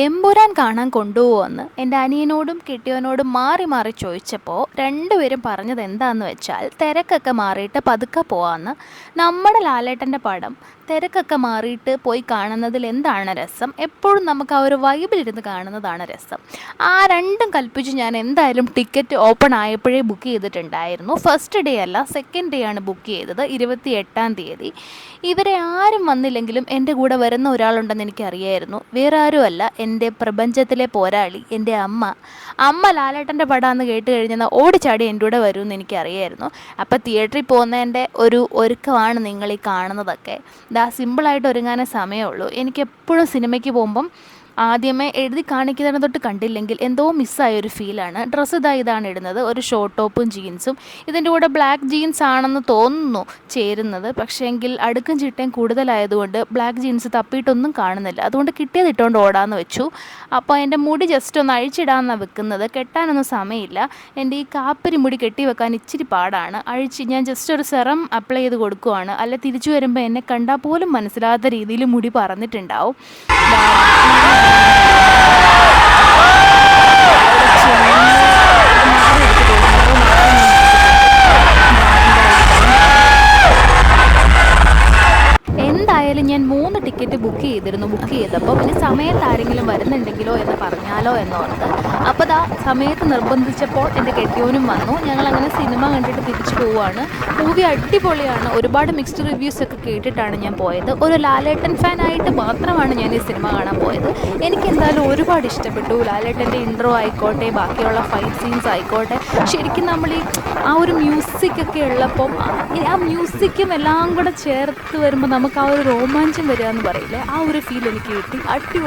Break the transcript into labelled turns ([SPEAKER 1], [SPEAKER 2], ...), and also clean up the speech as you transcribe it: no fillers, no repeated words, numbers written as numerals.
[SPEAKER 1] എമ്പുരാൻ കാണാൻ കൊണ്ടുപോകുമെന്ന് എൻ്റെ അനിയനോടും കെട്ടിയവനോടും മാറി മാറി ചോദിച്ചപ്പോൾ രണ്ടുപേരും പറഞ്ഞത് എന്താണെന്ന് വെച്ചാൽ തിരക്കൊക്കെ മാറിയിട്ട് പതുക്കെ പോകാമെന്ന്. നമ്മുടെ ലാലേട്ടൻ്റെ പടം തിരക്കൊക്കെ മാറിയിട്ട് പോയി കാണുന്നതിൽ എന്താണ് രസം? എപ്പോഴും നമുക്ക് ആ ഒരു വൈബിലിരുന്ന് കാണുന്നതാണ് രസം. ആ രണ്ടും കൽപ്പിച്ച് ഞാൻ എന്തായാലും ടിക്കറ്റ് ഓപ്പൺ ആയപ്പോഴേ ബുക്ക് ചെയ്തിട്ടുണ്ടായിരുന്നു. ഫസ്റ്റ് ഡേ അല്ല, സെക്കൻഡ് ഡേ ആണ് ബുക്ക് ചെയ്തത്, 28-ാം തീയതി. ഇവരെ ആരും വന്നില്ലെങ്കിലും എൻ്റെ കൂടെ വരുന്ന ഒരാളുണ്ടെന്ന് എനിക്കറിയായിരുന്നു. വേറെ ആരുമല്ല, എൻ്റെ പ്രപഞ്ചത്തിലെ പോരാളി, എൻ്റെ അമ്മ ലാലേട്ടൻ്റെ പടമാണെന്ന് കേട്ട് കഴിഞ്ഞാൽ ഓടിച്ചാടി എൻ്റെ കൂടെ വരുമെന്ന് എനിക്കറിയായിരുന്നു. അപ്പോൾ തിയേറ്ററിൽ പോകുന്നതിൻ്റെ ഒരു ഒരുക്കമാണ് നിങ്ങൾ ഈ കാണുന്നതൊക്കെ. സിമ്പിളായിട്ട് ഒരുങ്ങാനേ സമയമുള്ളൂ. എനിക്കെപ്പോഴും സിനിമയ്ക്ക് പോകുമ്പം ആദ്യമേ എഴുതി കാണിക്കുന്നതിന് തൊട്ട് കണ്ടില്ലെങ്കിൽ എന്തോ മിസ്സായൊരു ഫീലാണ്. ഡ്രസ്സ് ഇതാണ് ഇടുന്നത്, ഒരു ഷോർട്ട് ടോപ്പും ജീൻസും. ഇതിൻ്റെ കൂടെ ബ്ലാക്ക് ജീൻസ് ആണെന്ന് തോന്നുന്നു ചേരുന്നത്. പക്ഷേ എങ്കിൽ അടുക്കും ചിട്ടയും കൂടുതലായതുകൊണ്ട് ബ്ലാക്ക് ജീൻസ് തപ്പിയിട്ടൊന്നും കാണുന്നില്ല. അതുകൊണ്ട് കിട്ടിയത് ഇട്ടുകൊണ്ട് ഓടാമെന്ന് വെച്ചു. അപ്പോൾ എൻ്റെ മുടി ജസ്റ്റ് ഒന്ന് അഴിച്ചിടാമെന്നാണ് വെക്കുന്നത്. കെട്ടാനൊന്നും സമയമില്ല. എൻ്റെ ഈ കാപ്പരി മുടി കെട്ടി വെക്കാൻ ഇച്ചിരി പാടാണ്. ഞാൻ ജസ്റ്റ് ഒരു സെറം അപ്ലൈ ചെയ്ത് കൊടുക്കുവാണ്. അല്ല തിരിച്ചു വരുമ്പോൾ എന്നെ കണ്ടാൽ പോലും മനസ്സിലാത്ത രീതിയിൽ മുടി പറന്നിട്ടുണ്ടാവും. എന്തായാലും ഞാൻ 3 ടിക്കറ്റ് ബുക്ക് ചെയ്തപ്പോൾ പിന്നെ സമയത്ത് ആരെങ്കിലും വരുന്നുണ്ടെങ്കിലോ എന്ന് പറഞ്ഞാലോ എന്നോർത്ത്. അപ്പോൾ സമയത്ത് നിർബന്ധിച്ചപ്പോൾ എൻ്റെ കെട്ടിയോനും വന്നു. ഞങ്ങളങ്ങനെ സിനിമ കണ്ടിട്ട് തിരിച്ചു പോവുകയാണ്. മൂവി അടിപൊളിയാണ്. ഒരുപാട് മിക്സ്ഡ് റിവ്യൂസ് ഒക്കെ കേട്ടിട്ടാണ് ഞാൻ പോയത്. ഒരു ലാലേട്ടൻ ഫാനായിട്ട് മാത്രമാണ് ഞാൻ ഈ സിനിമ കാണാൻ പോയത്. എനിക്ക് എന്തായാലും ഒരുപാട് ഇഷ്ടപ്പെട്ടു. ലാലേട്ടൻ്റെ ഇൻട്രോ ആയിക്കോട്ടെ, ബാക്കിയുള്ള ഫൈറ്റ് സീൻസ് ആയിക്കോട്ടെ, ശരിക്കും നമ്മൾ ആ ഒരു മ്യൂസിക്കൊക്കെ ഉള്ളപ്പം ആ മ്യൂസിക്കും എല്ലാം കൂടെ ചേർത്ത് വരുമ്പോൾ നമുക്ക് ആ ഒരു രോമാഞ്ചം വരിക എന്ന് പറയില്ലേ, ആ ഒരു ഫീൽ എനിക്ക് കിട്ടി. അടിപൊളി.